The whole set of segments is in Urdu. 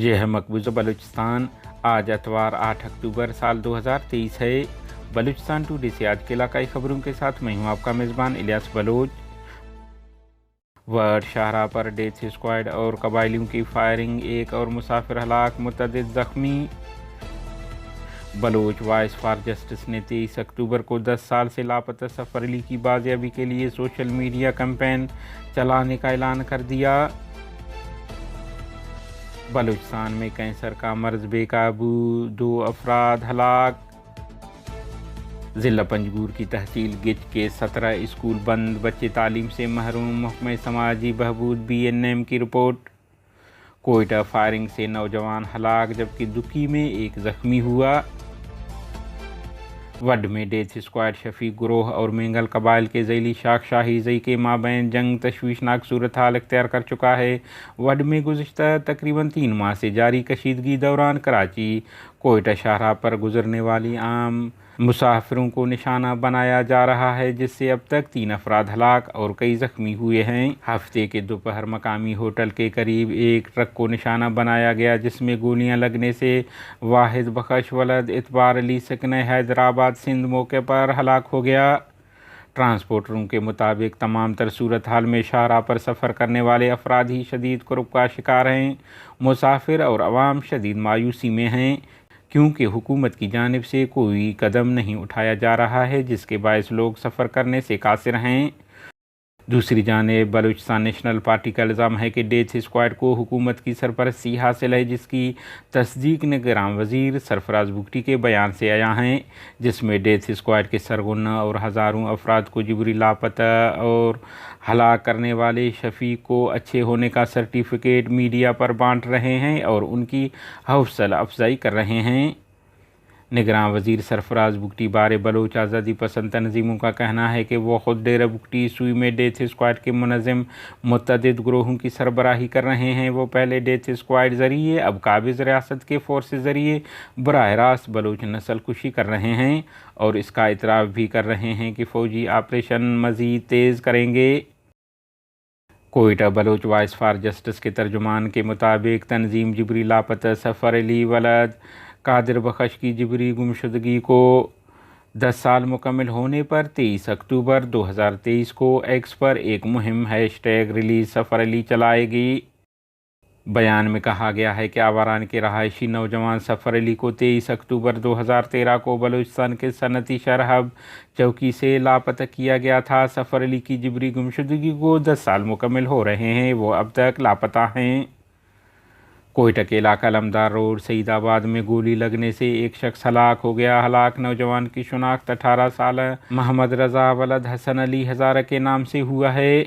یہ ہے مقبوضہ بلوچستان۔ آج اتوار 8 اکتوبر سال 2023 ہے۔ بلوچستان ٹوڈے سے آج کے علاقائی خبروں کے ساتھ میں ہوں آپ کا میزبان الیاس بلوچ۔ وڈ شاہراہ پر ڈیتھ اسکواڈ اور قبائلیوں کی فائرنگ، ایک اور مسافر ہلاک، متعدد زخمی۔ بلوچ وائس فار جسٹس نے 23 اکتوبر کو 10 سال سے لاپتہ سفر علی کی بازیابی کے لیے سوشل میڈیا کیمپین چلانے کا اعلان کر دیا۔ بلوچستان میں کینسر کا مرض بے قابو، 2 افراد ہلاک۔ ضلع پنجگور کی تحصیل گچ کے 17 اسکول بند، بچے تعلیم سے محروم، محکمہ سماجی بہبود BNM کی رپورٹ۔ کوئٹہ فائرنگ سے نوجوان ہلاک جبکہ دکی میں ایک زخمی ہوا۔ وڈ میں ڈیتھ اسکواڈ شفیق گروہ اور مینگل قبائل کے ذیلی شاخ شاہی زئی کے مابین جنگ تشویشناک صورتحال اختیار کر چکا ہے۔ وڈ میں گزشتہ تقریباً 3 ماہ سے جاری کشیدگی دوران کراچی کوئٹہ شاہراہ پر گزرنے والی عام مسافروں کو نشانہ بنایا جا رہا ہے، جس سے اب تک 3 افراد ہلاک اور کئی زخمی ہوئے ہیں۔ ہفتے کے دوپہر مقامی ہوٹل کے قریب ایک ٹرک کو نشانہ بنایا گیا جس میں گولیاں لگنے سے واحد بخش ولد اعتبار علی سکنہ حیدرآباد سندھ موقع پر ہلاک ہو گیا۔ ٹرانسپورٹروں کے مطابق تمام تر صورتحال میں شاہراہ پر سفر کرنے والے افراد ہی شدید کرب کا شکار ہیں۔ مسافر اور عوام شدید مایوسی میں ہیں کیونکہ حکومت کی جانب سے کوئی قدم نہیں اٹھایا جا رہا ہے، جس کے باعث لوگ سفر کرنے سے قاصر ہیں۔ دوسری جانب بلوچستان نیشنل پارٹی کا الزام ہے کہ ڈیتھ اسکواڈ کو حکومت کی سرپرستی حاصل ہے، جس کی تصدیق نگراں وزیر سرفراز بگٹی کے بیان سے آیا ہے، جس میں ڈیتھ اسکواڈ کے سرغنہ اور ہزاروں افراد کو جبری لاپتہ اور ہلاک کرنے والے شفیق کو اچھے ہونے کا سرٹیفکیٹ میڈیا پر بانٹ رہے ہیں اور ان کی حوصلہ افزائی کر رہے ہیں۔ نگراں وزیر سرفراز بگٹی بارے بلوچ آزادی پسند تنظیموں کا کہنا ہے کہ وہ خود ڈیرہ بگٹی سوئی میں ڈیتھ اسکواڈ کے منظم متعدد گروہوں کی سربراہی کر رہے ہیں۔ وہ پہلے ڈیتھ اسکواڈ ذریعے اب قابض ریاست کے فورسز ذریعے براہ راست بلوچ نسل کشی کر رہے ہیں اور اس کا اعتراف بھی کر رہے ہیں کہ فوجی آپریشن مزید تیز کریں گے۔ Quetta Baloch voice for justice کے ترجمان کے مطابق تنظیم جبری لاپتہ سفر علی ولد قادر بخش کی جبری گمشدگی کو 10 سال مکمل ہونے پر 23 اکتوبر 2023 کو ایکس پر ایک مہم #ریلیز سفر علی چلائے گی۔ بیان میں کہا گیا ہے کہ آوران کے رہائشی نوجوان سفر علی کو 23 اکتوبر 2013 کو بلوچستان کے صنعتی شرحب چوکی سے لاپتہ کیا گیا تھا۔ سفر علی کی جبری گمشدگی کو 10 سال مکمل ہو رہے ہیں، وہ اب تک لاپتہ ہیں۔ کوئٹہ کے علاقہ علمدار روڈ سعید آباد میں گولی لگنے سے ایک شخص ہلاک ہو گیا۔ ہلاک نوجوان کی شناخت 18 سالہ محمد رضا ولد حسن علی ہزارہ کے نام سے ہوا ہے۔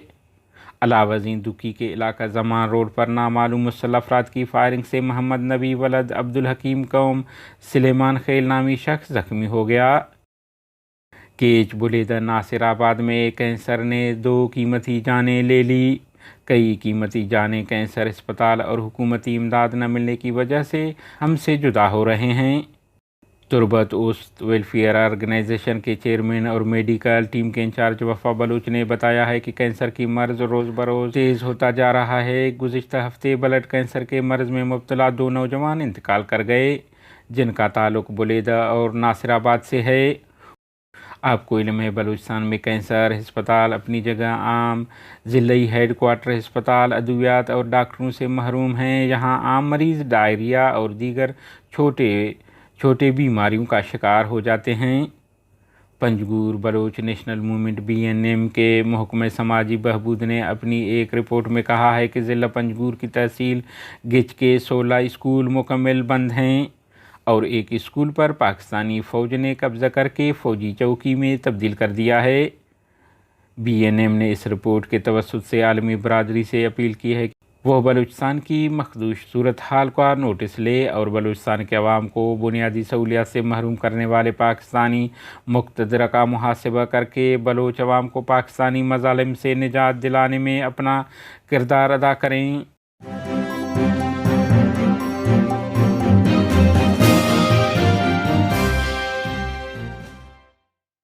علاوہ ازیں دکی کے علاقہ زمان روڈ پر نامعلوم مسلح افراد کی فائرنگ سے محمد نبی ولد عبدالحکیم قوم سلیمان خیل نامی شخص زخمی ہو گیا۔ کیچ بلیدہ ناصر آباد میں کینسر نے 2 قیمتی جانیں لے لی۔ کئی قیمتی جانیں کینسر ہسپتال اور حکومتی امداد نہ ملنے کی وجہ سے ہم سے جدا ہو رہے ہیں۔ تربت اوسط ویلفیئر آرگنائزیشن کے چیئرمین اور میڈیکل ٹیم کے انچارج وفا بلوچ نے بتایا ہے کہ کینسر کی مرض روز بروز تیز ہوتا جا رہا ہے۔ گزشتہ ہفتے بلڈ کینسر کے مرض میں مبتلا 2 نوجوان انتقال کر گئے، جن کا تعلق بلیدہ اور ناصر آباد سے ہے۔ آپ کو علم ہے بلوچستان میں کینسر ہسپتال اپنی جگہ عام ضلعی ہیڈ کوارٹر ہسپتال ادویات اور ڈاکٹروں سے محروم ہیں۔ یہاں عام مریض ڈائریا اور دیگر چھوٹے بیماریوں کا شکار ہو جاتے ہیں۔ Panjgur Baloch national movement BNM کے محکمہ سماجی بہبود نے اپنی ایک رپورٹ میں کہا ہے کہ ضلع پنجگور کی تحصیل گچ کے 16 اسکول مکمل بند ہیں اور ایک اسکول پر پاکستانی فوج نے قبضہ کر کے فوجی چوکی میں تبدیل کر دیا ہے۔ BNM نے اس رپورٹ کے توسط سے عالمی برادری سے اپیل کی ہے کہ وہ بلوچستان کی مخدوش صورتحال کا نوٹس لے اور بلوچستان کے عوام کو بنیادی سہولیات سے محروم کرنے والے پاکستانی مقتدرہ کا محاسبہ کر کے بلوچ عوام کو پاکستانی مظالم سے نجات دلانے میں اپنا کردار ادا کریں۔